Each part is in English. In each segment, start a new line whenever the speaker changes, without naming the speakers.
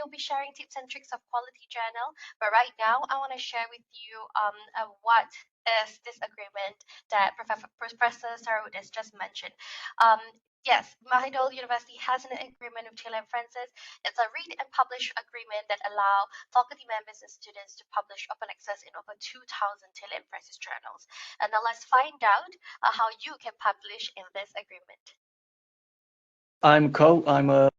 will be sharing tips and tricks of quality journal. But right now, I want to share with you what is this agreement that Professor Sarud has just mentioned. Yes, Mahidol University has an agreement with Taylor & Francis. It's a read and publish agreement that allow faculty members and students to publish open access in over 2,000 Taylor & Francis journals. And now let's find out how you can publish in this agreement.
I'm Ko. I'm an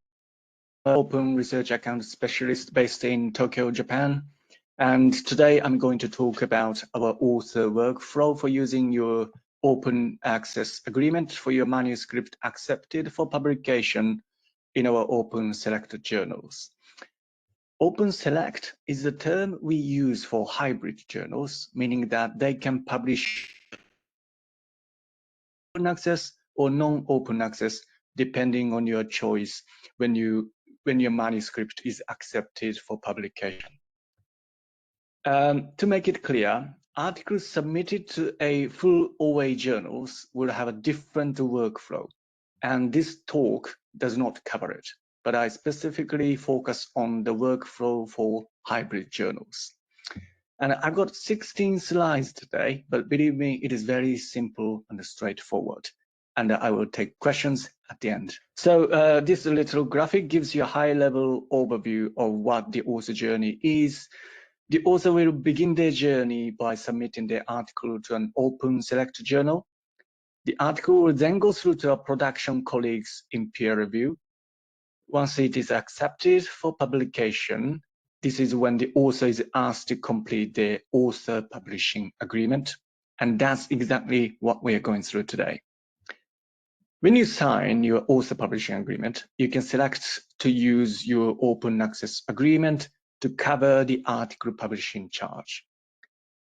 open research account specialist based in Tokyo, Japan. And today I'm going to talk about our author workflow for using your open access agreement for your manuscript accepted for publication in our open select journals. Open select is the term we use for hybrid journals, meaning that they can publish open access or non-open access depending on your choice when your manuscript is accepted for publication. To make it clear, articles submitted to a full OA journals will have a different workflow, and this talk does not cover it, but I specifically focus on the workflow for hybrid journals. And I've got 16 slides today, but believe me, it is very simple and straightforward. And I will take questions at the end. So this little graphic gives you a high-level overview of what the author journey is. The author will begin their journey by submitting their article to an open select journal. The article will then go through to our production colleagues in peer review. Once it is accepted for publication, this is when the author is asked to complete their author publishing agreement. And that's exactly what we are going through today. When you sign your author publishing agreement, you can select to use your open access agreement to cover the article publishing charge.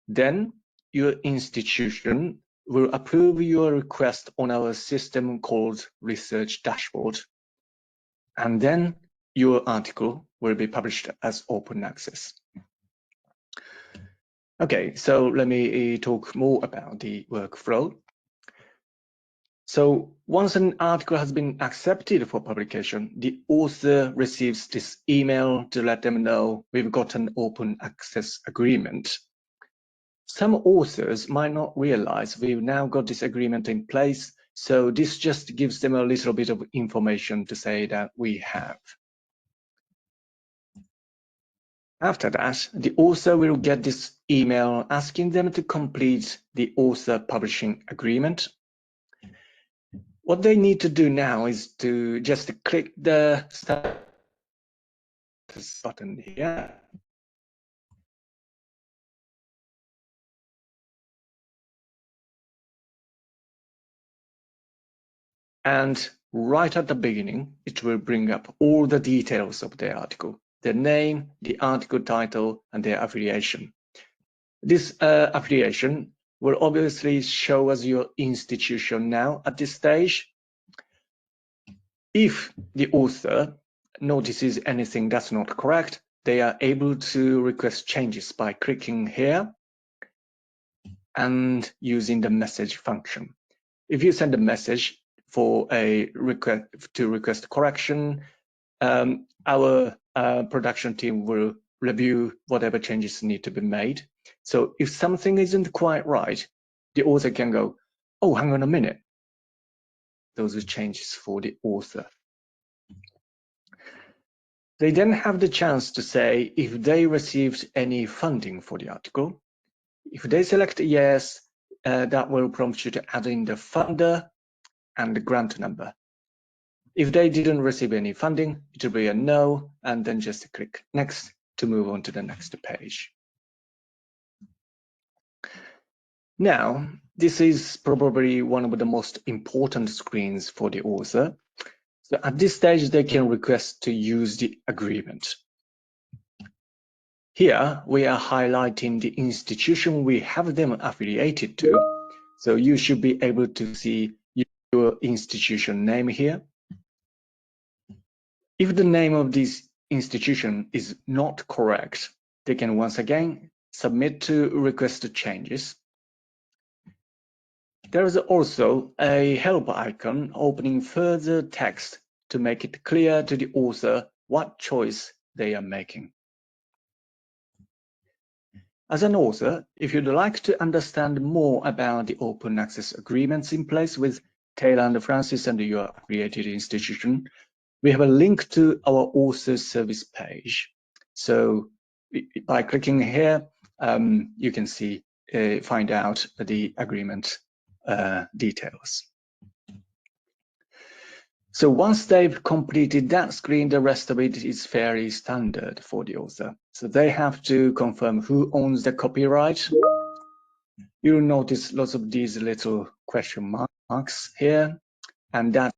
Then your institution will approve your request on our system called Research Dashboard. And then your article will be published as open access. Okay, so let me talk more about the workflow. So once an article has been accepted for publication, the author receives this email to let them know we've got an open access agreement. Some authors might not realize we've now got this agreement in place, so this just gives them a little bit of information to say that we have. After that, the author will get this email asking them to complete the author publishing agreement. What they need to do now is to just click the status button here. And right at the beginning, it will bring up all the details of the article, the name, the article title, and their affiliation. This affiliation will obviously show us your institution now at this stage. If the author notices anything that's not correct, they are able to request changes by clicking here and using the message function. If you send a message for a request correction, our production team will review whatever changes need to be made. So if something isn't quite right, the author can go, oh, hang on a minute. Those are changes for the author. They then have the chance to say if they received any funding for the article. If they select yes, that will prompt you to add in the funder and the grant number. If they didn't receive any funding, it will be a no, and then just click next to move on to the next page. Now, this is probably one of the most important screens for the author. So at this stage, they can request to use the agreement. Here, we are highlighting the institution we have them affiliated to. So you should be able to see your institution name here. If the name of this institution is not correct, they can once again submit to request the changes. There is also a help icon opening further text to make it clear to the author what choice they are making. As an author, if you'd like to understand more about the open access agreements in place with Taylor and Francis and your affiliated institution, we have a link to our author service page. So by clicking here, you can find out the agreement details. So once they've completed that screen, the rest of it is fairly standard for the author. So they have to confirm who owns the copyright. You'll notice lots of these little question marks here, and that's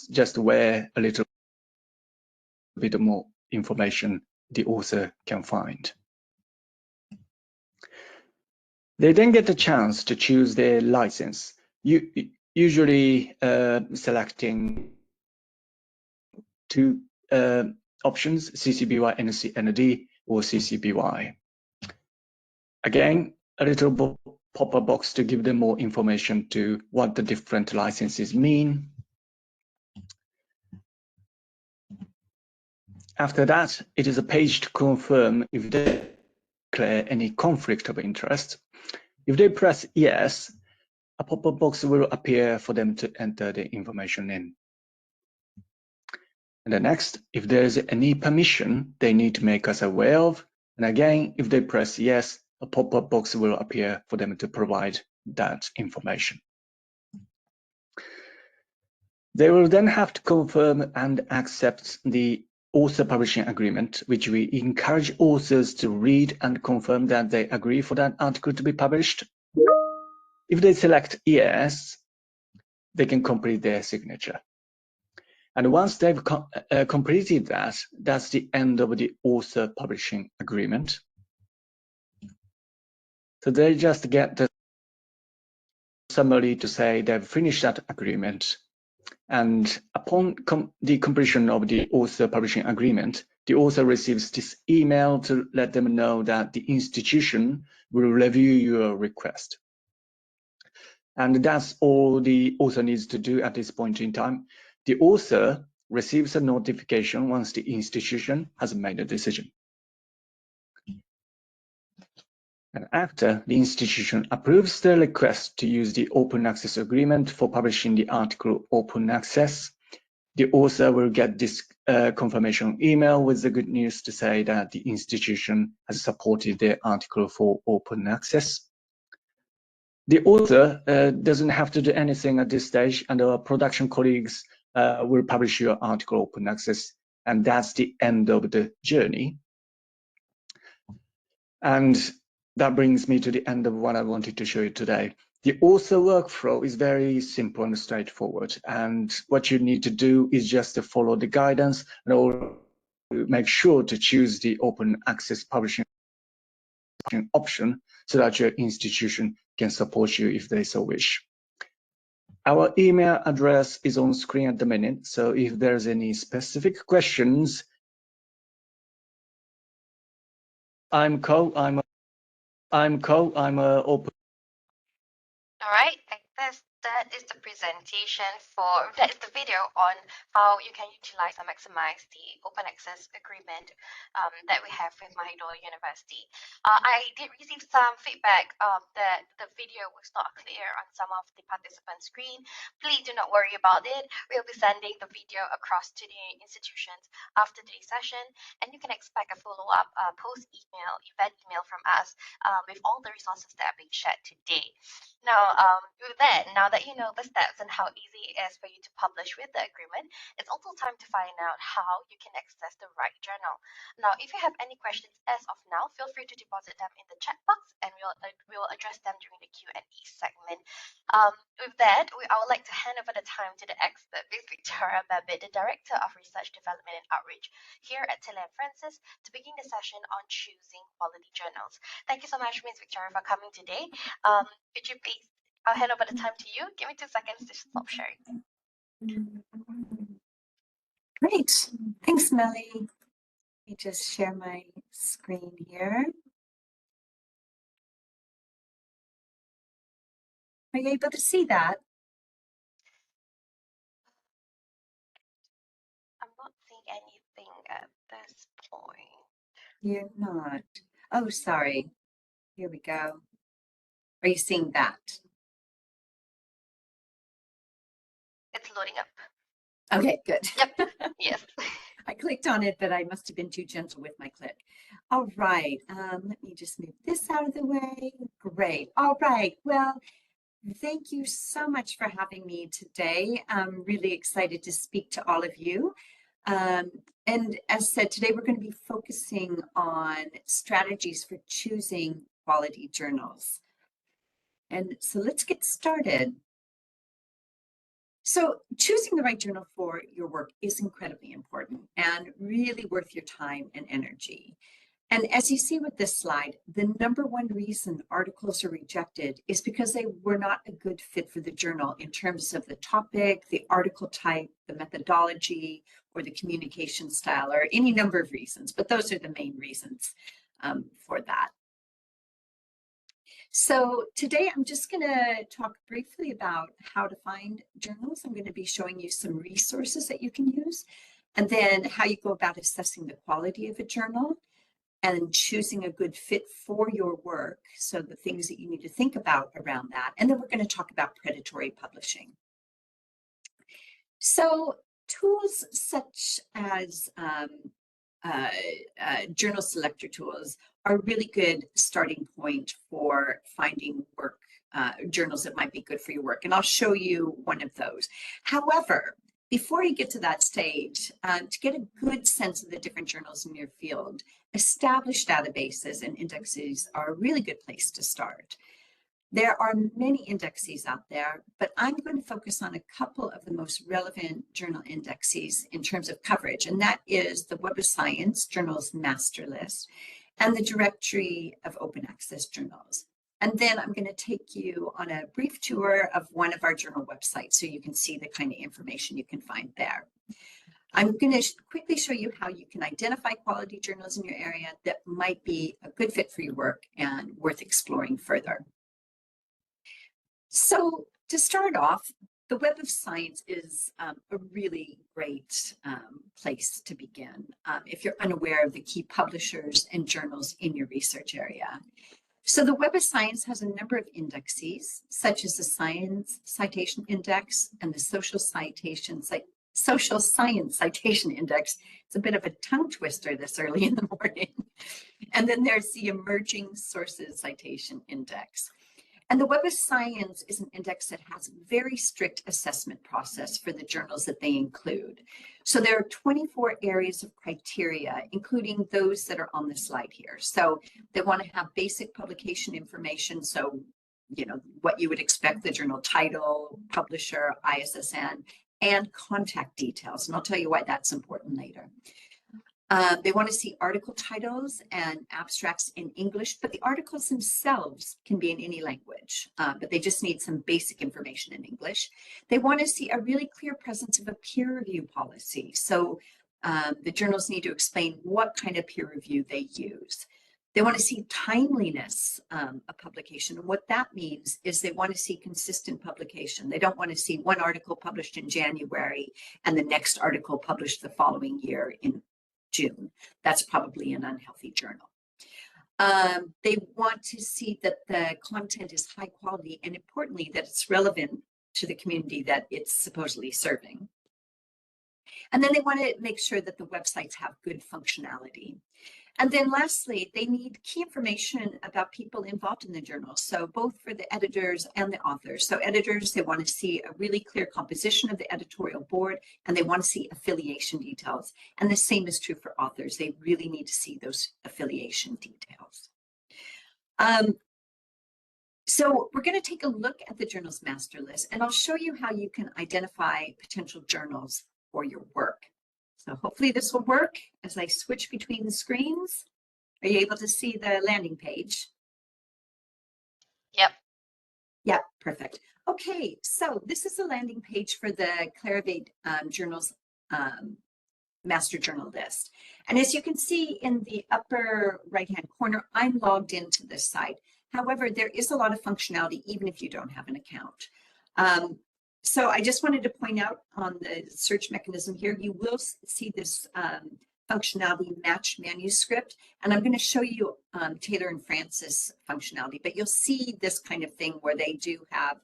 just where a little bit more information the author can find. They then get a chance to choose their license, usually selecting two options, CC BY NC ND or CC BY. Again, a little pop-up box to give them more information to what the different licenses mean. After that, it is a page to confirm if they declare any conflict of interest. If they press yes, a pop-up box will appear for them to enter the information in. And the next, if there is any permission they need to make us aware of, and again, if they press yes, a pop-up box will appear for them to provide that information. They will then have to confirm and accept the author publishing agreement, which we encourage authors to read and confirm that they agree for that article to be published. If they select yes, they can complete their signature. And once they've completed that, that's the end of the author publishing agreement. So they just get the summary to say they've finished that agreement. And upon the completion of the author publishing agreement, the author receives this email to let them know that the institution will review your request. And that's all the author needs to do at this point in time. The author receives a notification once the institution has made a decision. And after the institution approves the request to use the open access agreement for publishing the article open access, the author will get this confirmation email with the good news to say that the institution has supported their article for open access. The author doesn't have to do anything at this stage, and our production colleagues will publish your article open access, and that's the end of the journey. And that brings me to the end of what I wanted to show you today. The author workflow is very simple and straightforward, and what you need to do is just to follow the guidance and make sure to choose the open access publishing option so that your institution can support you if they so wish. Our email address is on screen at the minute, so if there's any specific questions, I'm open.
All right, that is the presentation that is the video on how you can utilize and maximize the open access agreement that we have with Mahidol University. I did receive some feedback that the video was not clear on some of the participants' screen. Please do not worry about it. We'll be sending the video across to the institutions after today's session, and you can expect a follow-up event email from us with all the resources that are being shared today. Now, now that you know the steps and how easy it is for you to publish with the agreement, it's also time to find out how you can access the right journal. Now, if you have any questions as of now, feel free to deposit them in the chat box, and we'll address them during the Q&A segment. With that, I would like to hand over the time to the expert, Ms. Victoria Babbitt, the Director of Research Development and Outreach here at Taylor & Francis, to begin the session on choosing quality journals. Thank you so much, Ms. Victoria, for coming today. Could you please, I'll hand over the time to you. Give me 2 seconds to stop sharing.
Great. Thanks, Melly. Let me just share my screen here. Are you able to see that?
I'm not seeing anything at this point.
You're not. Oh, sorry. Here we go. Are you seeing that?
It's loading up.
Okay, good.
Yep. Yes.
I clicked on it, but I must have been too gentle with my click. All right. Let me just move this out of the way. Great. All right. Well, thank you so much for having me today. I'm really excited to speak to all of you. And as said, today we're going to be focusing on strategies for choosing quality journals. And so let's get started. So choosing the right journal for your work is incredibly important and really worth your time and energy. And as you see with this slide, the number one reason articles are rejected is because they were not a good fit for the journal in terms of the topic, the article type, the methodology, or the communication style, or any number of reasons, but those are the main reasons for that. So today I'm just going to talk briefly about how to find journals. I'm going to be showing you some resources that you can use, and then how you go about assessing the quality of a journal and choosing a good fit for your work. So the things that you need to think about around that. And then we're going to talk about predatory publishing. So tools such as journal selector tools are a really good starting point for finding work, journals that might be good for your work. And I'll show you one of those. However, before you get to that stage, to get a good sense of the different journals in your field, established databases and indexes are a really good place to start. There are many indexes out there, but I'm going to focus on a couple of the most relevant journal indexes in terms of coverage, and that is the Web of Science Journals Master List and the Directory of Open Access Journals. And then I'm going to take you on a brief tour of one of our journal websites so you can see the kind of information you can find there. I'm going to quickly show you how you can identify quality journals in your area that might be a good fit for your work and worth exploring further. So to start off, the Web of Science is a really great place to begin if you're unaware of the key publishers and journals in your research area. So the Web of Science has a number of indexes, such as the Science Citation Index and the Social Science Citation Index. It's a bit of a tongue twister this early in the morning. And then there's the Emerging Sources Citation Index. And the Web of Science is an index that has a very strict assessment process for the journals that they include. So there are 24 areas of criteria, including those that are on the slide here. So they want to have basic publication information. So, you know, what you would expect, the journal title, publisher, ISSN, and contact details. And I'll tell you why that's important later. They want to see article titles and abstracts in English, but the articles themselves can be in any language, but they just need some basic information in English. They want to see a really clear presence of a peer review policy. So the journals need to explain what kind of peer review they use. They want to see timeliness of publication. And what that means is they want to see consistent publication. They don't want to see one article published in January and the next article published the following year in June. That's probably an unhealthy journal. They want to see that the content is high quality and importantly that it's relevant to the community that it's supposedly serving. And then they want to make sure that the websites have good functionality. And then lastly, they need key information about people involved in the journal. So both for the editors and the authors. So editors, they want to see a really clear composition of the editorial board, and they want to see affiliation details. And the same is true for authors. They really need to see those affiliation details. So we're going to take a look at the journals master list, and I'll show you how you can identify potential journals for your work. So hopefully this will work as I switch between the screens. Are you able to see the landing page?
Yep.
Yep, perfect. Okay, so this is the landing page for the Clarivate Journals Master Journal List. And as you can see in the upper right-hand corner, I'm logged into this site. However, there is a lot of functionality even if you don't have an account. So I just wanted to point out on the search mechanism here, you will see this functionality match manuscript. And I'm going to show you Taylor and Francis functionality, but you'll see this kind of thing where they do have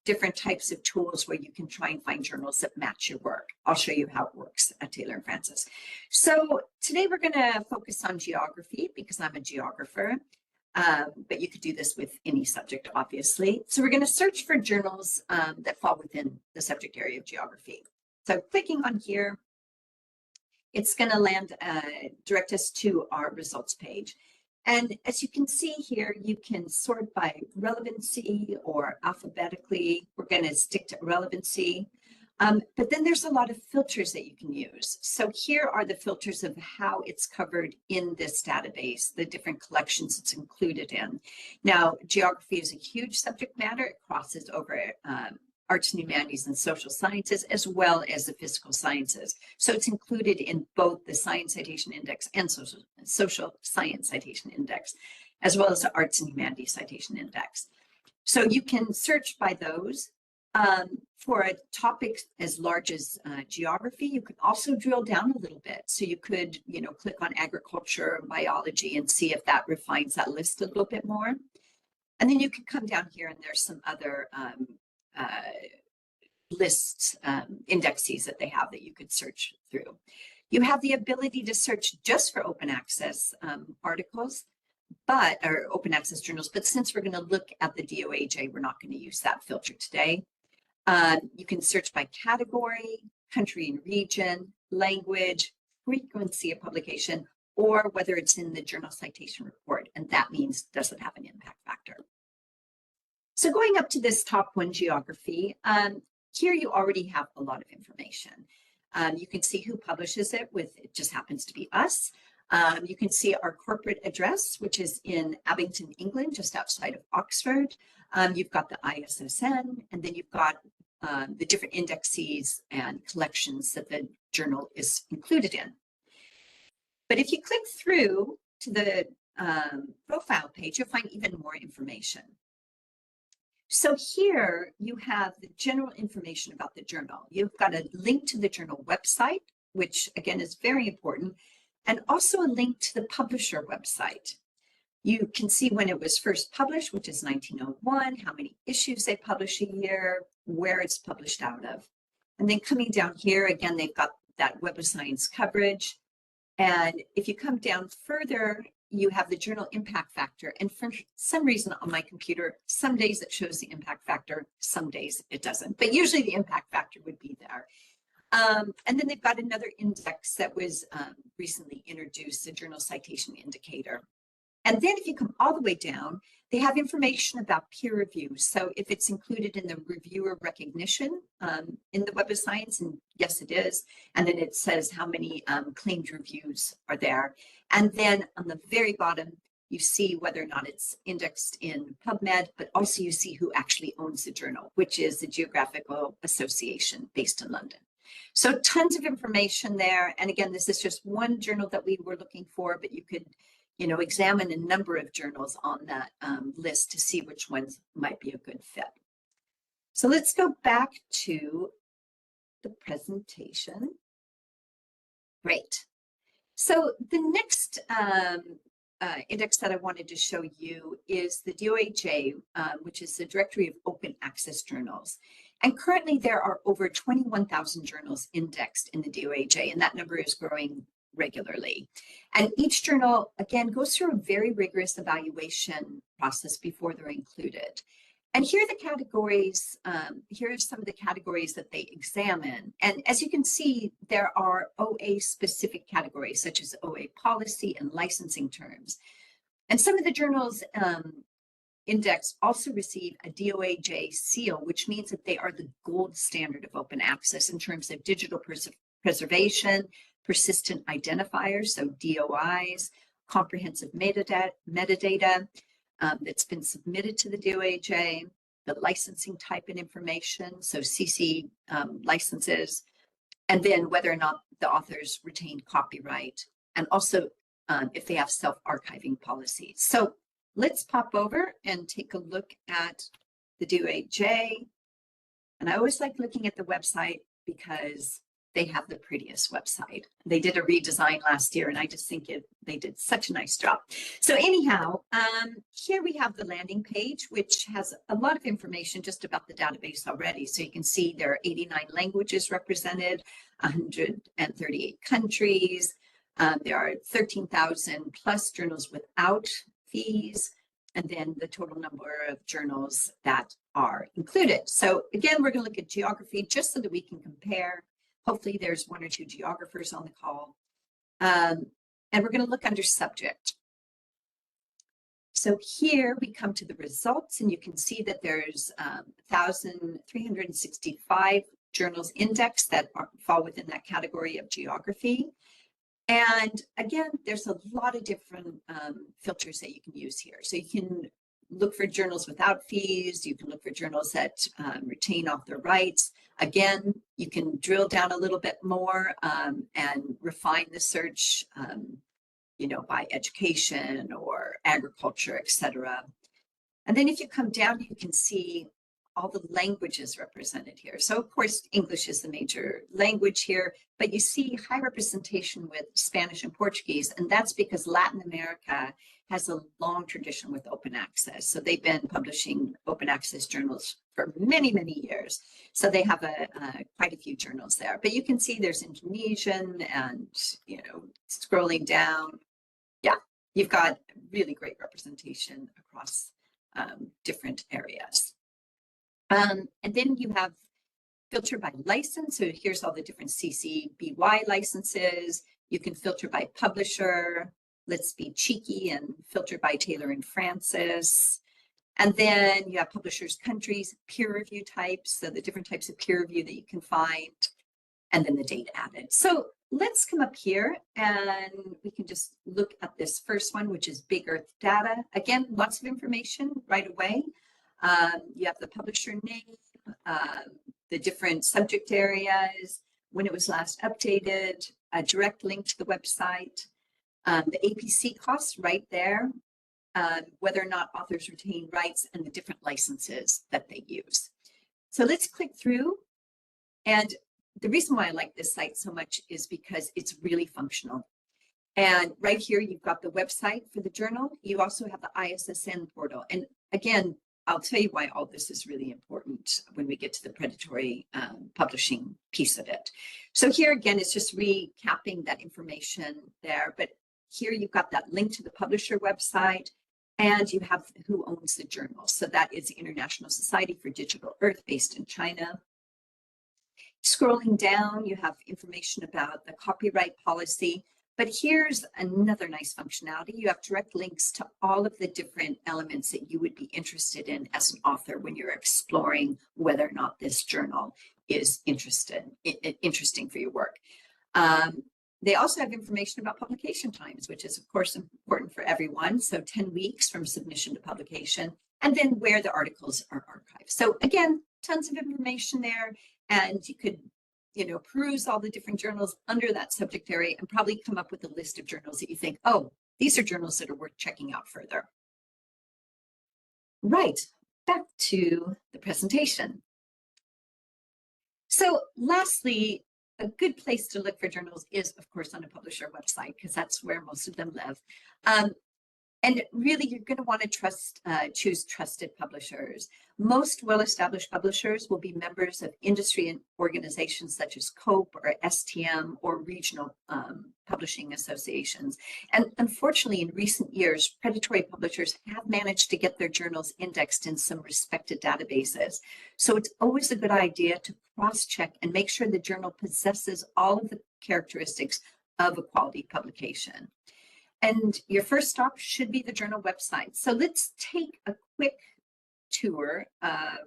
different types of tools where you can try and find journals that match your work. I'll show you how it works at Taylor and Francis. So today we're going to focus on geography because I'm a geographer, but you could do this with any subject, obviously. So we're going to search for journals that fall within the subject area of geography. So clicking on here, it's going to direct us to our results page. And as you can see here, you can sort by relevancy or alphabetically. We're going to stick to relevancy. But then there's a lot of filters that you can use. So here are the filters of how it's covered in this database, the different collections it's included in. Now, geography is a huge subject matter. It crosses over arts and humanities and social sciences, as well as the physical sciences. So it's included in both the Science Citation Index and Social Science Citation Index, as well as the Arts and Humanities Citation Index. So you can search by those. For a topic as large as geography, you could also drill down a little bit. So you could, click on agriculture, biology, and see if that refines that list a little bit more. And then you can come down here and there's some other lists, indexes that they have that you could search through. You have the ability to search just for open access articles, or open access journals, but since we're going to look at the DOAJ, we're not going to use that filter today. You can search by category, country and region, language, frequency of publication, or whether it's in the journal citation report, and that means does it have an impact factor. So going up to this top one, geography, here you already have a lot of information. You can see who publishes it it just happens to be us. You can see our corporate address, which is in Abington, England, just outside of Oxford. You've got the ISSN, and then you've got the different indexes and collections that the journal is included in. But if you click through to the profile page, you'll find even more information. So here you have the general information about the journal. You've got a link to the journal website, which again is very important, and also a link to the publisher website. You can see when it was first published, which is 1901, how many issues they publish a year, where it's published out of. And then coming down here, again, they've got that Web of Science coverage. And if you come down further, you have the journal impact factor. And for some reason on my computer, some days it shows the impact factor, some days it doesn't. But usually the impact factor would be there. And then they've got another index that was recently introduced, the Journal Citation Indicator. And then if you come all the way down, they have information about peer reviews. So if it's included in the reviewer recognition in the Web of Science, and yes, it is. And then it says how many claimed reviews are there. And then on the very bottom, you see whether or not it's indexed in PubMed, but also you see who actually owns the journal, which is the Geographical Association based in London. So tons of information there. And again, this is just one journal that we were looking for, but you could examine a number of journals on that list to see which ones might be a good fit. So let's go back to the presentation. Great. So the next index that I wanted to show you is the DOAJ, which is the Directory of Open Access Journals. And currently there are over 21,000 journals indexed in the DOAJ, and that number is growing regularly. And each journal, again, goes through a very rigorous evaluation process before they're included. And here are the categories, here are some of the categories that they examine. And as you can see, there are OA specific categories, such as OA policy and licensing terms. And some of the journals index also receive a DOAJ seal, which means that they are the gold standard of open access in terms of digital preservation, persistent identifiers, so DOIs, comprehensive metadata that's been submitted to the DOAJ, the licensing type and information, so CC licenses, and then whether or not the authors retain copyright, and also if they have self-archiving policies. So let's pop over and take a look at the DOAJ. And I always like looking at the website because they have the prettiest website. They did a redesign last year, and I just think they did such a nice job. So anyhow, here we have the landing page, which has a lot of information just about the database already. So you can see there are 89 languages represented, 138 countries. There are 13,000 plus journals without fees, and then the total number of journals that are included. So again, we're going to look at geography just so that we can compare. Hopefully there's one or two geographers on the call. And we're going to look under subject. So here we come to the results, and you can see that there's 1,365 journals indexed that fall within that category of geography. And again, there's a lot of different filters that you can use here. So you can look for journals without fees. You can look for journals that retain author rights. Again, you can drill down a little bit more and refine the search, you know, by education or agriculture, etc. And then if you come down, you can see all the languages represented here. So of course, English is the major language here, but you see high representation with Spanish and Portuguese, and that's because Latin America has a long tradition with open access. So they've been publishing open access journals for many, many years. So they have quite a few journals there, but you can see there's Indonesian and, you know, scrolling down. Yeah, you've got really great representation across different areas. And then you have filter by license. So here's all the different CC BY licenses. You can filter by publisher. Let's be cheeky and filter by Taylor and Francis. And then you have publishers, countries, peer review types. So the different types of peer review that you can find, and then the date added. So let's come up here and we can just look at this first one, which is Big Earth Data. Again, lots of information right away. You have the publisher name, the different subject areas, when it was last updated, a direct link to the website, the APC costs right there, whether or not authors retain rights, and the different licenses that they use. So let's click through. And the reason why I like this site so much is because it's really functional. And right here, you've got the website for the journal. You also have the ISSN portal. And again, I'll tell you why all this is really important when we get to the predatory publishing piece of it. So here again, it's just recapping that information there. But here you've got that link to the publisher website, and you have who owns the journal. So that is the International Society for Digital Earth based in China. Scrolling down, you have information about the copyright policy. But here's another nice functionality. You have direct links to all of the different elements that you would be interested in as an author when you're exploring whether or not this journal is interesting for your work. They also have information about publication times, which is, of course, important for everyone. So 10 weeks from submission to publication, and then where the articles are archived. So again, tons of information there, and you could peruse all the different journals under that subject area and probably come up with a list of journals that you think, oh, these are journals that are worth checking out further. Right, back to the presentation. So lastly, a good place to look for journals is, of course, on a publisher website, because that's where most of them live. And really, you're going to want to choose trusted publishers. Most well-established publishers will be members of industry organizations such as COPE or STM or regional publishing associations. And unfortunately, in recent years, predatory publishers have managed to get their journals indexed in some respected databases. So it's always a good idea to cross-check and make sure the journal possesses all of the characteristics of a quality publication. And your first stop should be the journal website. So let's take a quick tour of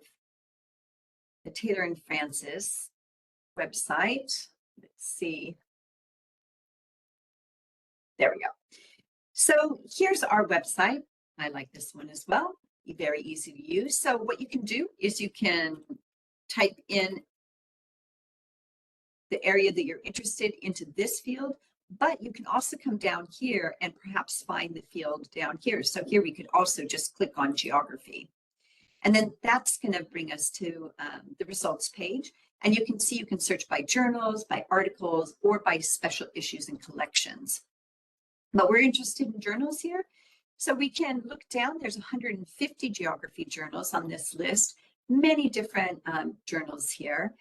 the Taylor and Francis website. Let's see. There we go. So here's our website. I like this one as well. Very easy to use. So what you can do is you can type in the area that you're interested into this field, but you can also come down here and perhaps find the field down here. So here we could also just click on geography. And then that's going to bring us to the results page. And you can see you can search by journals, by articles, or by special issues and collections. But we're interested in journals here. So we can look down, there's 150 geography journals on this list, many different journals here.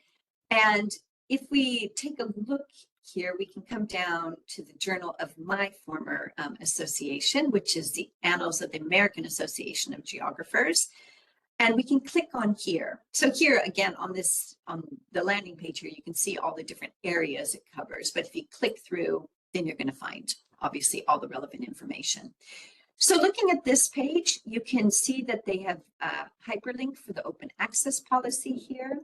And if we take a look here, we can come down to the journal of my former association, which is the Annals of the American Association of Geographers. And we can click on here. So here again on the landing page here, you can see all the different areas it covers. But if you click through, then you're going to find obviously all the relevant information. So looking at this page, you can see that they have a hyperlink for the open access policy here.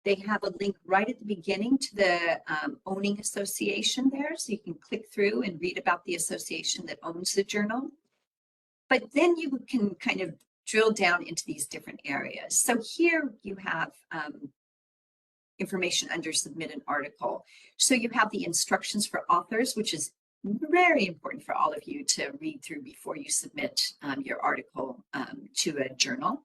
They have a link right at the beginning to the owning association there. So you can click through and read about the association that owns the journal. But then you can kind of drill down into these different areas. So here you have information under submit an article. So you have the instructions for authors, which is very important for all of you to read through before you submit your article to a journal.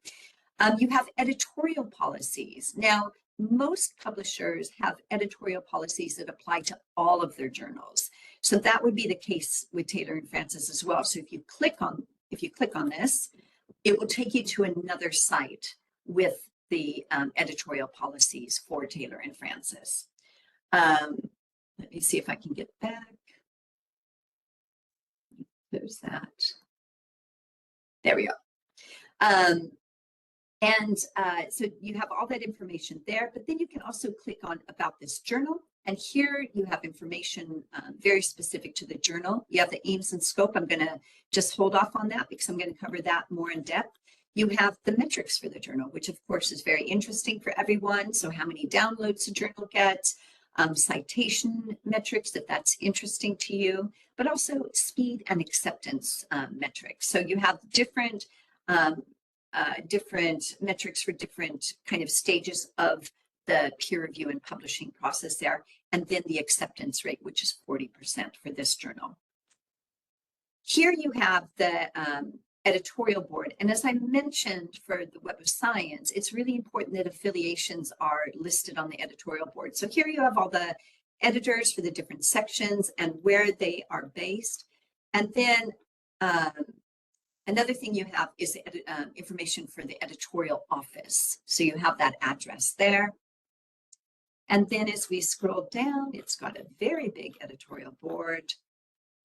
You have editorial policies. Now, most publishers have editorial policies that apply to all of their journals. So that would be the case with Taylor and Francis as well. So if you click on this, it will take you to another site with the editorial policies for Taylor and Francis. Let me see if I can get back. There's that. There we go. So you have all that information there, but then you can also click on about this journal. And here you have information very specific to the journal. You have the aims and scope. I'm going to just hold off on that because I'm going to cover that more in depth. You have the metrics for the journal, which of course is very interesting for everyone. So how many downloads the journal gets, citation metrics, if that's interesting to you, but also speed and acceptance metrics. So you have different metrics for different kind of stages of the peer review and publishing process there, and then the acceptance rate, which is 40% for this journal. Here you have the editorial board. And as I mentioned for the Web of Science, it's really important that affiliations are listed on the editorial board. So here you have all the editors for the different sections and where they are based. And then another thing you have is the information for the editorial office. So you have that address there. And then as we scroll down, it's got a very big editorial board.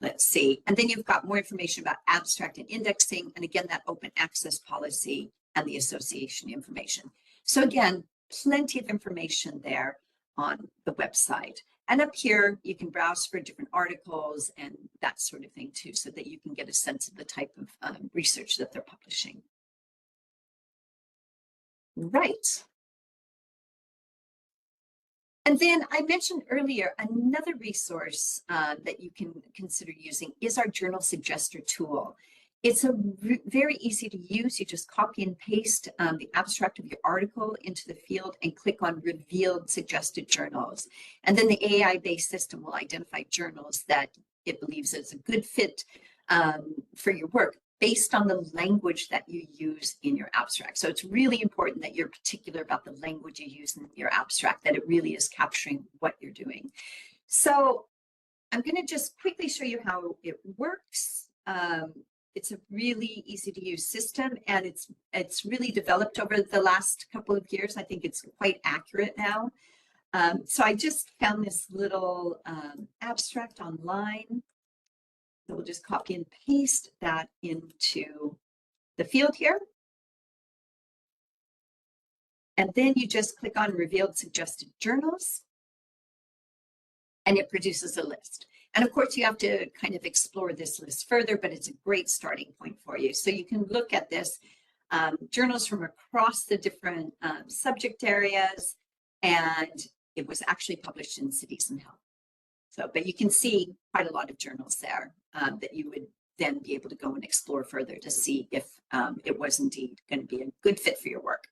Let's see. And then you've got more information about abstract and indexing. And again, that open access policy and the association information. So again, plenty of information there on the website. And up here, you can browse for different articles and that sort of thing too, so that you can get a sense of the type of research that they're publishing. Right. And then I mentioned earlier, another resource that you can consider using is our Journal Suggester tool. It's very easy to use. You just copy and paste the abstract of your article into the field and click on Revealed Suggested Journals. And then the AI-based system will identify journals that it believes is a good fit for your work based on the language that you use in your abstract. So it's really important that you're particular about the language you use in your abstract, that it really is capturing what you're doing. So I'm going to just quickly show you how it works. It's a really easy to use system, and it's really developed over the last couple of years. I think it's quite accurate now. So I just found this little abstract online. So we'll just copy and paste that into the field here. And then you just click on Revealed Suggested Journals, and it produces a list. And of course, you have to kind of explore this list further, but it's a great starting point for you. So you can look at this, journals from across the different subject areas, and it was actually published in Cities and Health. So, but you can see quite a lot of journals there that you would then be able to go and explore further to see if it was indeed going to be a good fit for your work.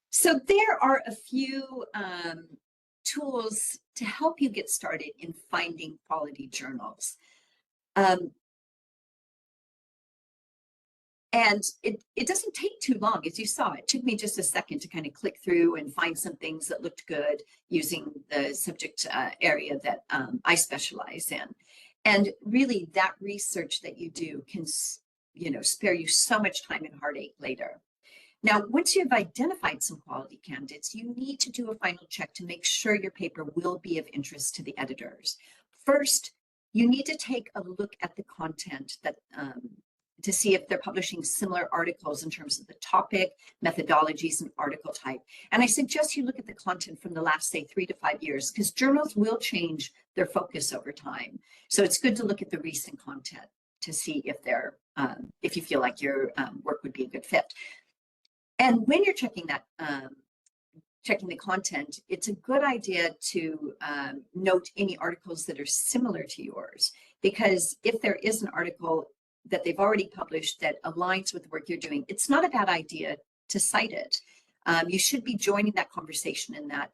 So there are a few tools to help you get started in finding quality journals. And it doesn't take too long, as you saw. It took me just a second to kind of click through and find some things that looked good using the subject area that I specialize in. And really, that research that you do can, spare you so much time and heartache later. Now, once you've identified some quality candidates, you need to do a final check to make sure your paper will be of interest to the editors. First, you need to take a look at the content that to see if they're publishing similar articles in terms of the topic, methodologies, and article type. And I suggest you look at the content from the last, say, 3 to 5 years, because journals will change their focus over time. So it's good to look at the recent content to see if they're, if you feel like your work would be a good fit. And when you're checking that, checking the content, it's a good idea to note any articles that are similar to yours, because if there is an article that they've already published that aligns with the work you're doing, it's not a bad idea to cite it. You should be joining that conversation in that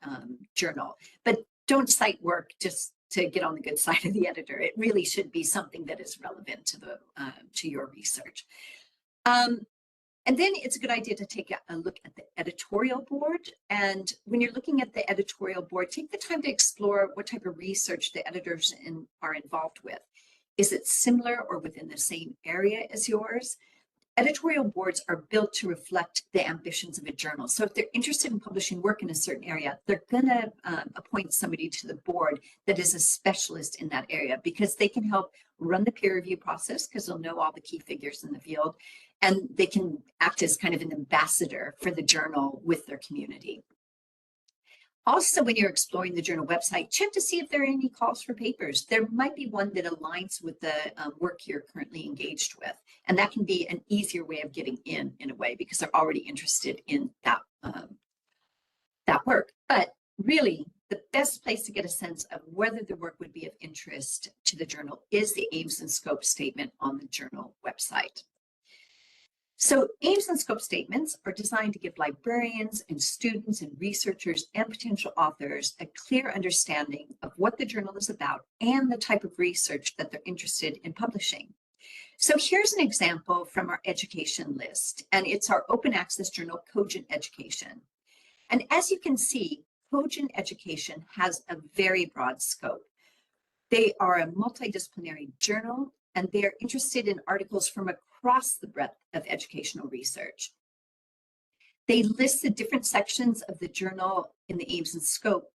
journal, but don't cite work just to get on the good side of the editor. It really should be something that is relevant to the to your research. And then it's a good idea to take a look at the editorial board. And when you're looking at the editorial board, take the time to explore what type of research the editors are involved with. Is it similar or within the same area as yours? Editorial boards are built to reflect the ambitions of a journal. So if they're interested in publishing work in a certain area, they're going to appoint somebody to the board that is a specialist in that area, because they can help run the peer review process, because they'll know all the key figures in the field, and they can act as kind of an ambassador for the journal with their community. Also, when you're exploring the journal website, check to see if there are any calls for papers. There might be one that aligns with the work you're currently engaged with. And that can be an easier way of getting in a way, because they're already interested in that, that work. But really, the best place to get a sense of whether the work would be of interest to the journal is the aims and scope statement on the journal website. So aims and scope statements are designed to give librarians and students and researchers and potential authors a clear understanding of what the journal is about and the type of research that they're interested in publishing. So here's an example from our education list, and it's our open access journal, Cogent Education. And as you can see, Cogent Education has a very broad scope. They are a multidisciplinary journal, and they are interested in articles from across the breadth of educational research. They list the different sections of the journal in the aims and scope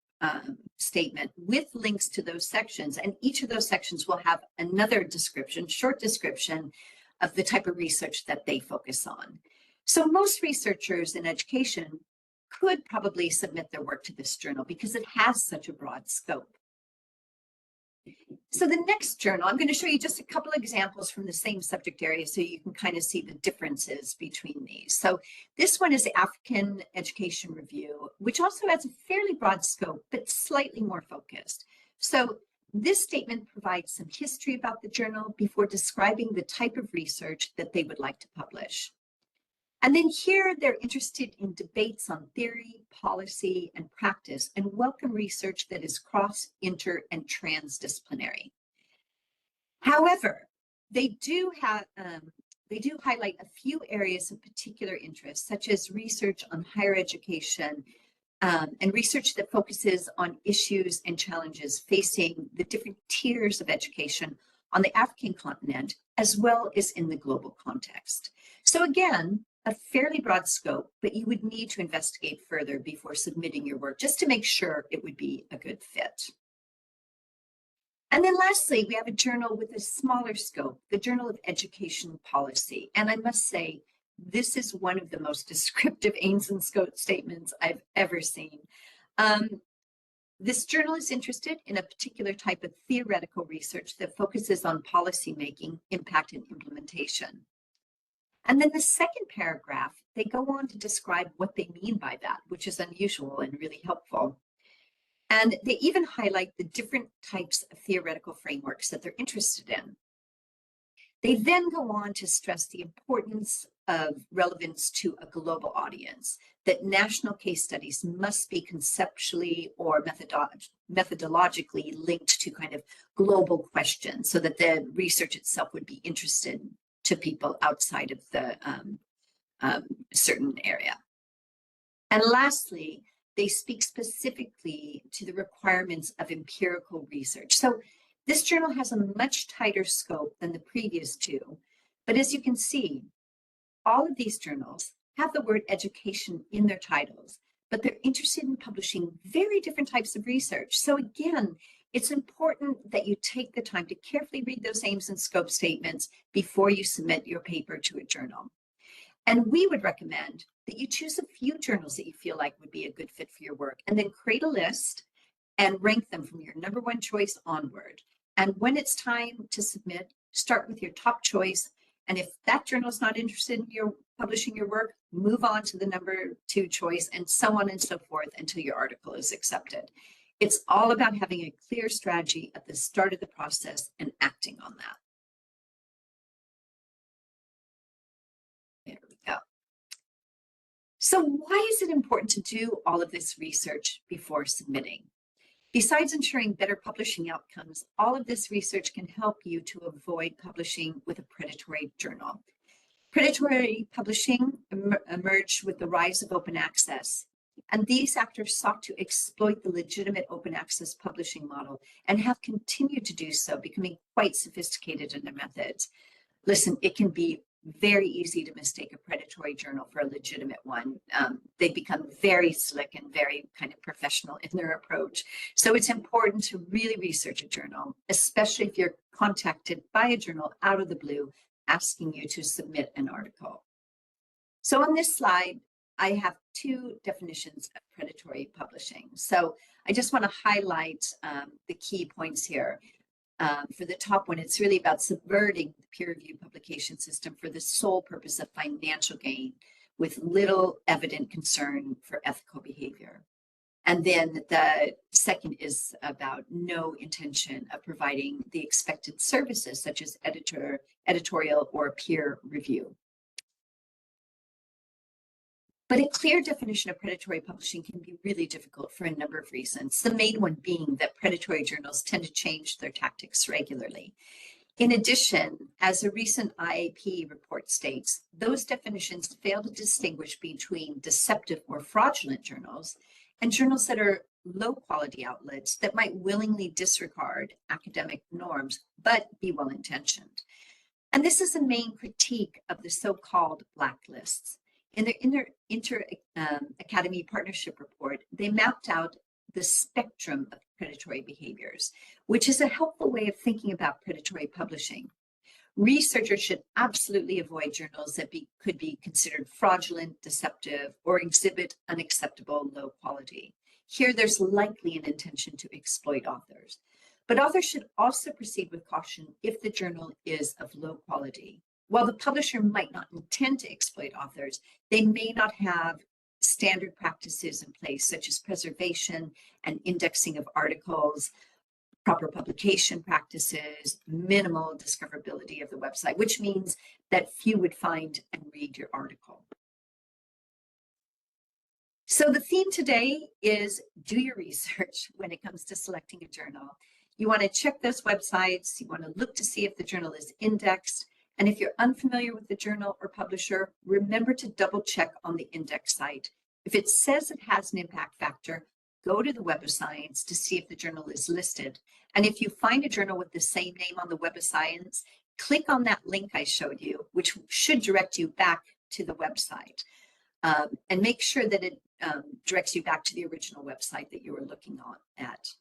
statement with links to those sections, and each of those sections will have another description, short description of the type of research that they focus on. So most researchers in education could probably submit their work to this journal because it has such a broad scope. So the next journal, I'm going to show you just a couple of examples from the same subject area so you can kind of see the differences between these. So this one is the African Education Review, which also has a fairly broad scope, but slightly more focused. So this statement provides some history about the journal before describing the type of research that they would like to publish. And then here they're interested in debates on theory, policy, and practice, and welcome research that is cross, inter, and transdisciplinary. However, they do highlight a few areas of particular interest, such as research on higher education and research that focuses on issues and challenges facing the different tiers of education on the African continent, as well as in the global context. So again, a fairly broad scope, but you would need to investigate further before submitting your work just to make sure it would be a good fit. And then lastly, we have a journal with a smaller scope, the Journal of Education Policy. And I must say, this is one of the most descriptive aims and scope statements I've ever seen. This journal is interested in a particular type of theoretical research that focuses on policymaking, impact, and implementation. And then the second paragraph, they go on to describe what they mean by that, which is unusual and really helpful. And they even highlight the different types of theoretical frameworks that they're interested in. They then go on to stress the importance of relevance to a global audience, that national case studies must be conceptually or methodologically linked to kind of global questions so that the research itself would be to people outside of the certain area. And lastly, they speak specifically to the requirements of empirical research. So this journal has a much tighter scope than the previous two, but as you can see, all of these journals have the word education in their titles, but they're interested in publishing very different types of research. So again, it's important that you take the time to carefully read those aims and scope statements before you submit your paper to a journal. And we would recommend that you choose a few journals that you feel like would be a good fit for your work, and then create a list and rank them from your #1 choice onward. And when it's time to submit, start with your top choice. And if that journal is not interested in your publishing your work, move on to the #2 choice, and so on and so forth until your article is accepted. It's all about having a clear strategy at the start of the process and acting on that. There we go. So why is it important to do all of this research before submitting? Besides ensuring better publishing outcomes, all of this research can help you to avoid publishing with a predatory journal. Predatory publishing emerged with the rise of open access, and these actors sought to exploit the legitimate open access publishing model and have continued to do so, becoming quite sophisticated in their methods. Listen, it can be very easy to mistake a predatory journal for a legitimate one. They become very slick and very kind of professional in their approach. So it's important to really research a journal, especially if you're contacted by a journal out of the blue asking you to submit an article. So on this slide, I have two definitions of predatory publishing. So I just want to highlight the key points here. For the top one, it's really about subverting the peer-reviewed publication system for the sole purpose of financial gain with little evident concern for ethical behavior. And then the second is about no intention of providing the expected services such as editorial or peer review. But a clear definition of predatory publishing can be really difficult for a number of reasons, the main one being that predatory journals tend to change their tactics regularly. In addition, as a recent IAP report states, those definitions fail to distinguish between deceptive or fraudulent journals and journals that are low-quality outlets that might willingly disregard academic norms but be well-intentioned. And this is the main critique of the so-called blacklists. In their inter-academy partnership report, they mapped out the spectrum of predatory behaviors, which is a helpful way of thinking about predatory publishing. Researchers should absolutely avoid journals that could be considered fraudulent, deceptive, or exhibit unacceptable low quality. Here, there's likely an intention to exploit authors. But authors should also proceed with caution if the journal is of low quality. While the publisher might not intend to exploit authors, they may not have standard practices in place, such as preservation and indexing of articles, proper publication practices, minimal discoverability of the website, which means that few would find and read your article. So the theme today is do your research when it comes to selecting a journal. You want to check those websites, you want to look to see if the journal is indexed, and if you're unfamiliar with the journal or publisher, remember to double check on the index site. If it says it has an impact factor, go to the Web of Science to see if the journal is listed. And if you find a journal with the same name on the Web of Science, click on that link I showed you, which should direct you back to the website. And make sure that it directs you back to the original website that you were looking at.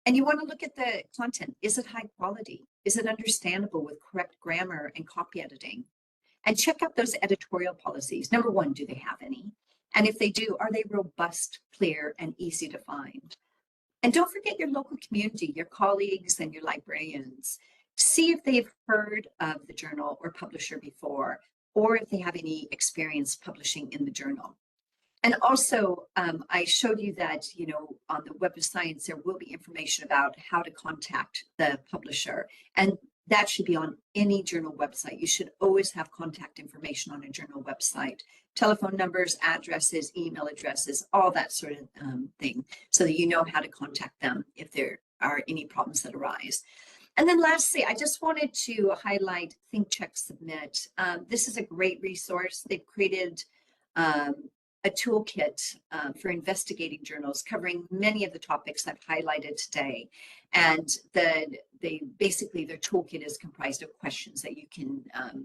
And you want to look at the content. Is it high quality? Is it understandable with correct grammar and copy editing? And check out those editorial policies. Number one, do they have any? And if they do, are they robust, clear, and easy to find? And don't forget your local community, your colleagues and your librarians. See if they've heard of the journal or publisher before, or if they have any experience publishing in the journal. And also, I showed you that, on the Web of Science, there will be information about how to contact the publisher. And that should be on any journal website. You should always have contact information on a journal website. Telephone numbers, addresses, email addresses, all that sort of thing, so that you know how to contact them if there are any problems that arise. And then lastly, I just wanted to highlight Think, Check, Submit. This is a great resource. They've created a toolkit for investigating journals covering many of the topics I've highlighted today. And basically their toolkit is comprised of questions that you can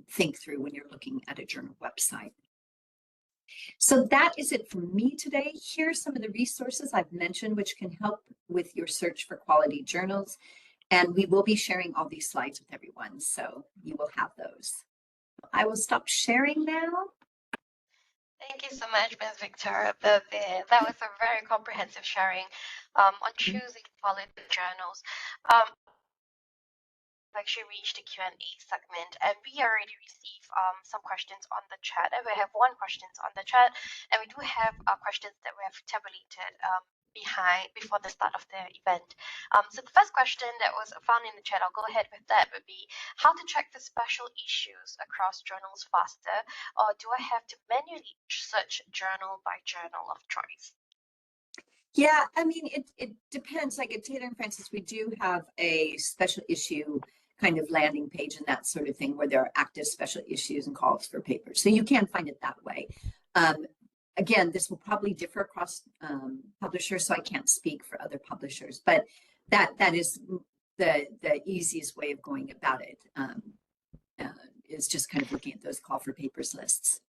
think through when you're looking at a journal website. So that is it from me today. Here's some of the resources I've mentioned which can help with your search for quality journals. And we will be sharing all these slides with everyone, so you will have those. I will stop sharing now.
Thank you so much, Ms. Victoria. That was a very comprehensive sharing on choosing quality journals. Actually reached the Q&A segment, and we already received some questions on the chat, and we have one question on the chat, and we do have questions that we have tabulated before the start of the event. So the first question that was found in the chat, I'll go ahead with that, would be how to check for special issues across journals faster, or do I have to manually search journal by journal of choice?
Yeah, I mean, it depends. Like at Taylor and Francis, we do have a special issue kind of landing page and that sort of thing where there are active special issues and calls for papers. So you can find it that way. Again, this will probably differ across publishers, so I can't speak for other publishers, but that is the easiest way of going about it, is just kind of looking at those call for papers lists.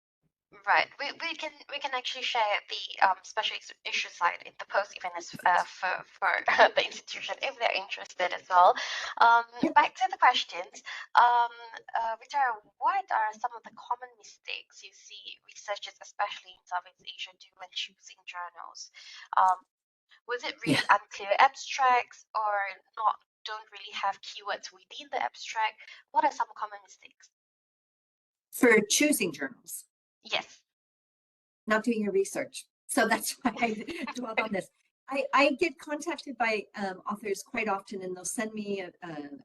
Right. We can actually share the special issue site in the post even as for the institution if they're interested as well. Back to the questions. Victoria, what are some of the common mistakes you see researchers, especially in Southeast Asia, do when choosing journals? Was it really unclear abstracts, or don't really have keywords within the abstract? What are some common mistakes
for choosing journals?
Yes.
Not doing your research. So that's why I dwelled on this. I get contacted by authors quite often, and they'll send me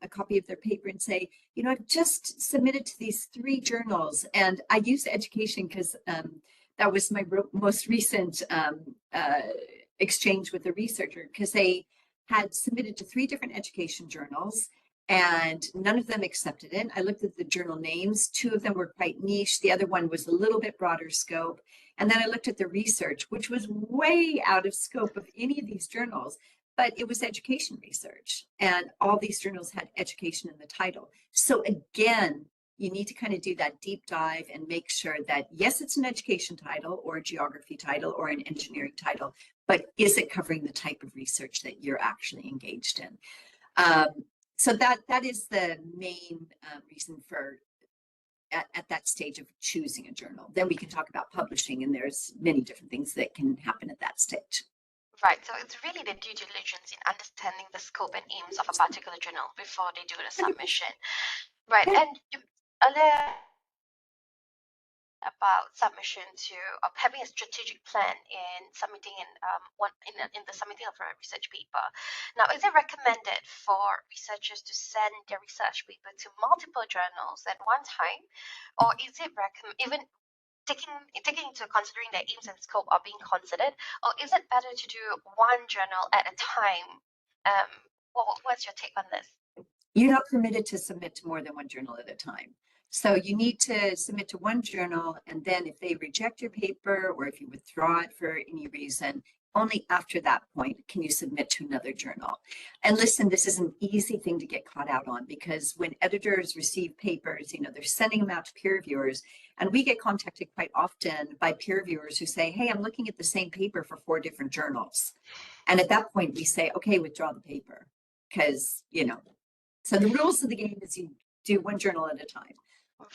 a copy of their paper and say, you know, I've just submitted to these 3 journals. And I use education because that was my most recent exchange with a researcher, because they had submitted to 3 different education journals, and none of them accepted it. I looked at the journal names. 2 of them were quite niche. The other one was a little bit broader scope. And then I looked at the research, which was way out of scope of any of these journals, but it was education research. And all these journals had education in the title. So again, you need to kind of do that deep dive and make sure that, yes, it's an education title or a geography title or an engineering title, but is it covering the type of research that you're actually engaged in? So that is the main reason for at that stage of choosing a journal. Then we can talk about publishing, and there's many different things that can happen at that stage.
Right, so it's really the due diligence in understanding the scope and aims of a particular journal before they do the submission. Right, and earlier about submission to having a strategic plan in submitting in the submitting of a research paper. Now, is it recommended for researchers to send their research paper to multiple journals at one time, or is it even taking into considering the aims and scope are being considered, or is it better to do one journal at a time? What's your take on this?
You're not permitted to submit to more than one journal at a time. So you need to submit to one journal, and then if they reject your paper or if you withdraw it for any reason, only after that point can you submit to another journal. And listen, this is an easy thing to get caught out on, because when editors receive papers, you know, they're sending them out to peer reviewers, and we get contacted quite often by peer reviewers who say, hey, I'm looking at the same paper for 4 different journals. And at that point we say, okay, withdraw the paper, because, you know, so the rules of the game is you do one journal at a time.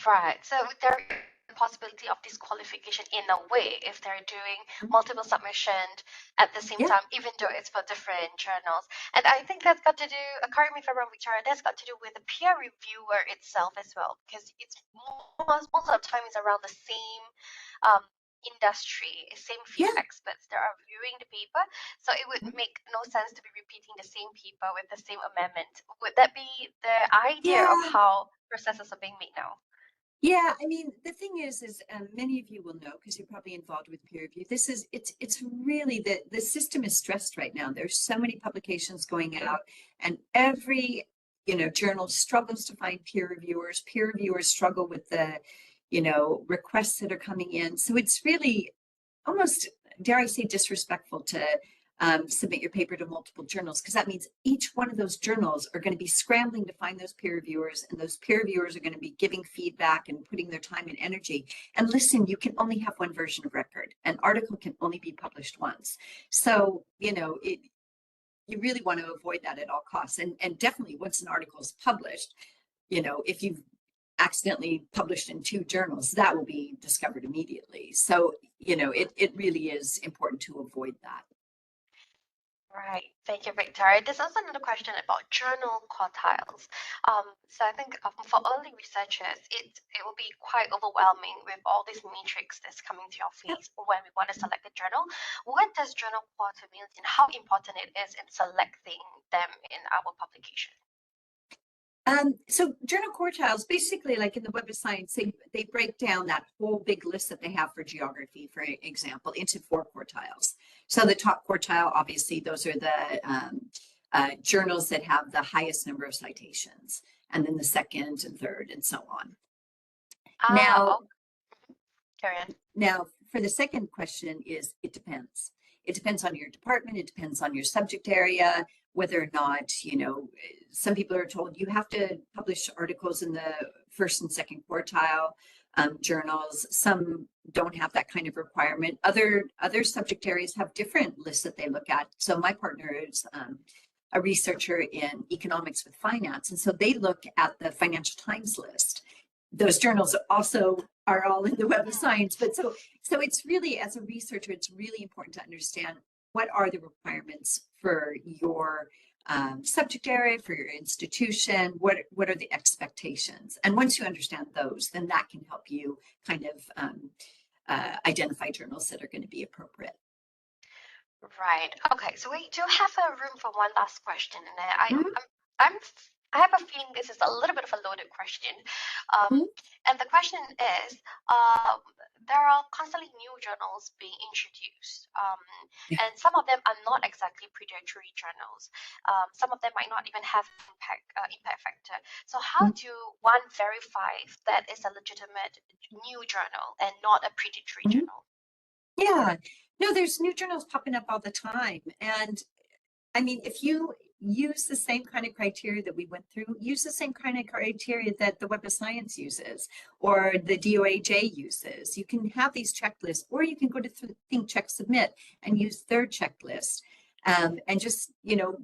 Right. So there is a possibility of disqualification in a way if they're doing multiple submissions at the same time, even though it's for different journals. And I think that's got to do, correct me if I'm wrong, Victoria, that's got to do with the peer reviewer itself as well, because it's most of the time it's around the same industry, same field experts that are reviewing the paper. So it would make no sense to be repeating the same paper with the same amendment. Would that be the idea of how processes are being made now?
Yeah, I mean, the thing is many of you will know, because you're probably involved with peer review, it's really the system is stressed right now. There's so many publications going out, and every journal struggles to find peer reviewers. Peer reviewers struggle with the, requests that are coming in. So it's really almost, dare I say, disrespectful to submit your paper to multiple journals, because that means each one of those journals are going to be scrambling to find those peer reviewers, and those peer reviewers are going to be giving feedback and putting their time and energy. And listen, you can only have one version of record. An article can only be published once. So, you really want to avoid that at all costs. And definitely once an article is published, if you've accidentally published in 2 journals, that will be discovered immediately. So, it really is important to avoid that.
Right. Thank you, Victoria. There's also another question about journal quartiles. So I think for early researchers, it will be quite overwhelming with all these matrix that's coming to your face when we want to select a journal. What does journal quartile mean, and how important it is in selecting them in our publication?
So journal quartiles, basically like in the Web of Science, they break down that whole big list that they have for geography, for example, into 4 quartiles. So the top quartile, obviously, those are the journals that have the highest number of citations, and then the second and third and so on. Now,
carry on.
Now, for the second question is, it depends. It depends on your department. It depends on your subject area, whether or not, some people are told you have to publish articles in the first and second quartile journals. Some don't have that kind of requirement. Other subject areas have different lists that they look at. So my partner is a researcher in economics with finance. And so they look at the Financial Times list. Those journals also are all in the Web of Science. But so it's really, as a researcher, it's really important to understand what are the requirements for your subject area, for your institution, what are the expectations. And once you understand those, then that can help you kind of identify journals that are going to be appropriate.
Right. Okay. So we do have a room for one last question, and I have a feeling this is a little bit of a loaded question. And the question is, there are constantly new journals being introduced, and some of them are not exactly predatory journals. Some of them might not even have impact factor. So how do one verify that it's a legitimate new journal and not a predatory journal?
Yeah. No, there's new journals popping up all the time. And I mean, if you use the same kind of criteria that we went through, use the same kind of criteria that the Web of Science uses or the DOAJ uses. You can have these checklists, or you can go to Think, Check, Submit and use their checklist. And just,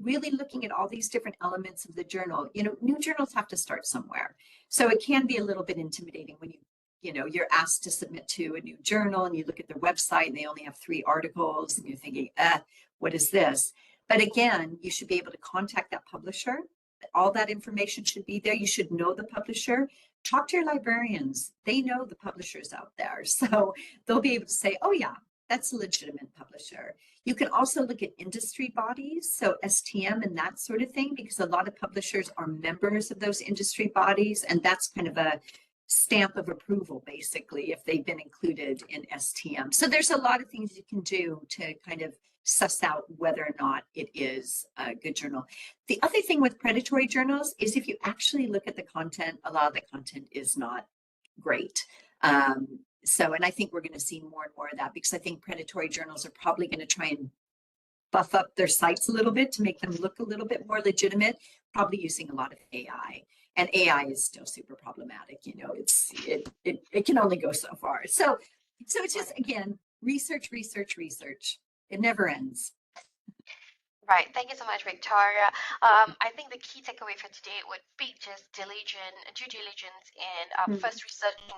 really looking at all these different elements of the journal. New journals have to start somewhere. So it can be a little bit intimidating when you're asked to submit to a new journal and you look at their website and they only have 3 articles and you're thinking, what is this? But again, you should be able to contact that publisher. All that information should be there. You should know the publisher. Talk to your librarians. They know the publishers out there. So they'll be able to say, oh yeah, that's a legitimate publisher. You can also look at industry bodies, so STM and that sort of thing, because a lot of publishers are members of those industry bodies, and that's kind of a stamp of approval, basically, if they've been included in STM. So there's a lot of things you can do to kind of suss out whether or not it is a good journal. The other thing with predatory journals is if you actually look at the content, a lot of the content is not great. And I think we're going to see more and more of that, because I think predatory journals are probably going to try and buff up their sites a little bit to make them look a little bit more legitimate, probably using a lot of AI. And AI is still super problematic. It can only go so far. So it's just, again, research. It never ends.
Right. Thank you so much, Victoria. I think the key takeaway for today would be just due diligence in first researching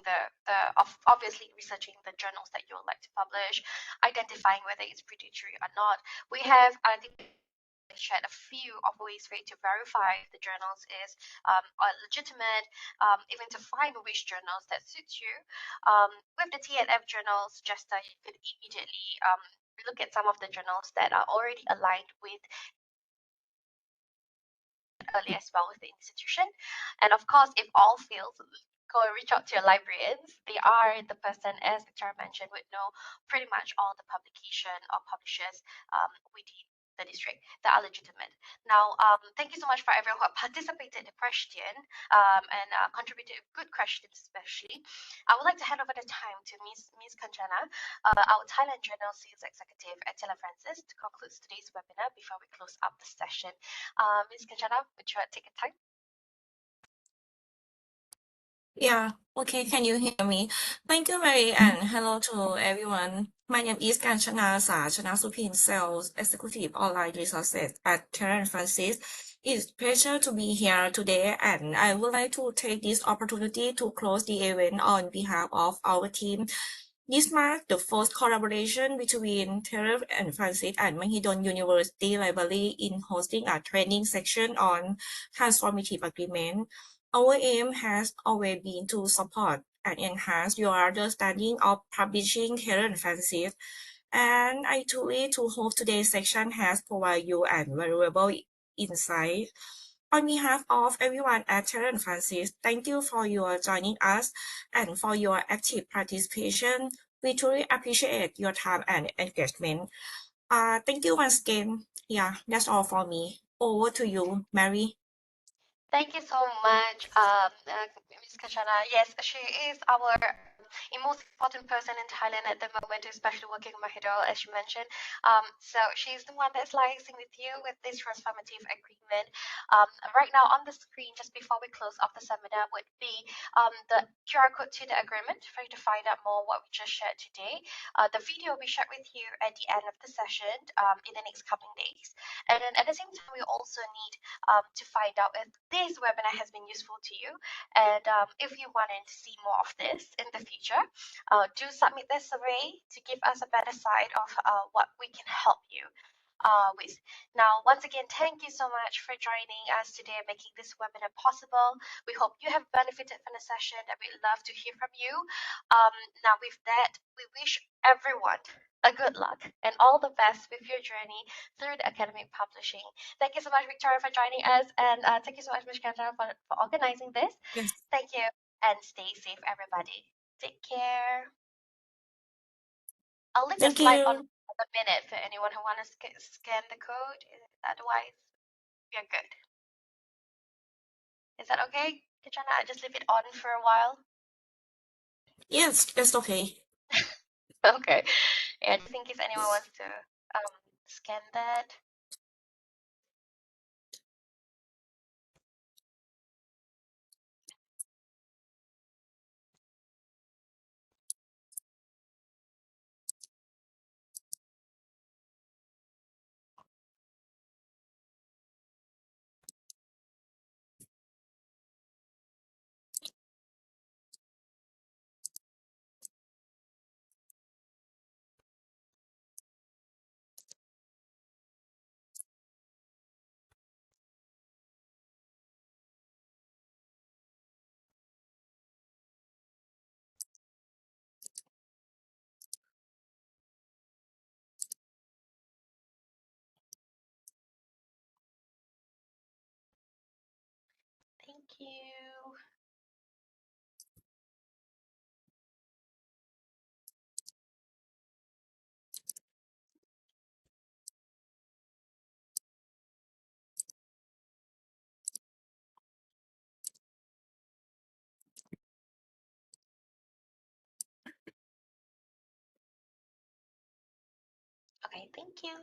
obviously researching the journals that you would like to publish, identifying whether it's predatory or not. We have, I think, shared a few of ways for you to verify if the journals is legitimate, even to find which journals that suit you. With the T&F journals, just you could immediately look at some of the journals that are already aligned with early as well with the institution. And of course, if all fails, go and reach out to your librarians. They are the person, as Victoria mentioned, would know pretty much all the publication or publishers the district that are legitimate. Now, thank you so much for everyone who participated in the question and contributed good questions, especially. I would like to hand over the time to Ms. Kanchana, our Thailand Journal Sales Executive at Taylor Francis, to conclude today's webinar before we close up the session. Ms. Kanchana, would you take a time?
Yeah, okay, can you hear me? Thank you, Mary, and hello to everyone. My name is Kanchana Chanasupin, Sales Executive Online Resources at Taylor Francis. It's a pleasure to be here today, and I would like to take this opportunity to close the event on behalf of our team. This marks the first collaboration between Taylor and Francis and Mahidol University Library in hosting a training section on transformative agreement. Our aim has always been to support and enhance your understanding of publishing Taylor and Francis, and I truly hope today's section has provided you an valuable insight. On behalf of everyone at Taylor and Francis, thank you for your joining us and for your active participation. We truly appreciate your time and engagement. Thank you once again. Yeah, that's all for me. Over to you, Mary.
Thank you so much, Ms. Kachana. Yes, she is our most important person in Thailand at the moment, especially working with Mahidol, as you mentioned. So she's the one that's liaising with you with this transformative agreement. Right now on the screen, just before we close off the seminar, would be the QR code to the agreement for you to find out more what we just shared today. The video we shared with you at the end of the session in the next coming days. And then at the same time, we also need to find out if this webinar has been useful to you. And if you wanted to see more of this in the future, do submit the survey to give us a better side of what we can help you with. Now, once again, thank you so much for joining us today and making this webinar possible. We hope you have benefited from the session, and we'd love to hear from you. Now, with that, we wish everyone a good luck and all the best with your journey through the academic publishing. Thank you so much, Victoria, for joining us, and thank you so much, Ms. Kanchana, for organizing this.
Yes.
Thank you, and stay safe, everybody. Take care. I'll leave the
Thank
slide on
you.
a minute for anyone who wants to scan the code. Otherwise, we're good. Is that okay, Kanchana? I just leave it on for a while.
Yes, that's okay.
Okay. Yeah, just in case anyone wants to scan that. Thank you. Okay, thank you.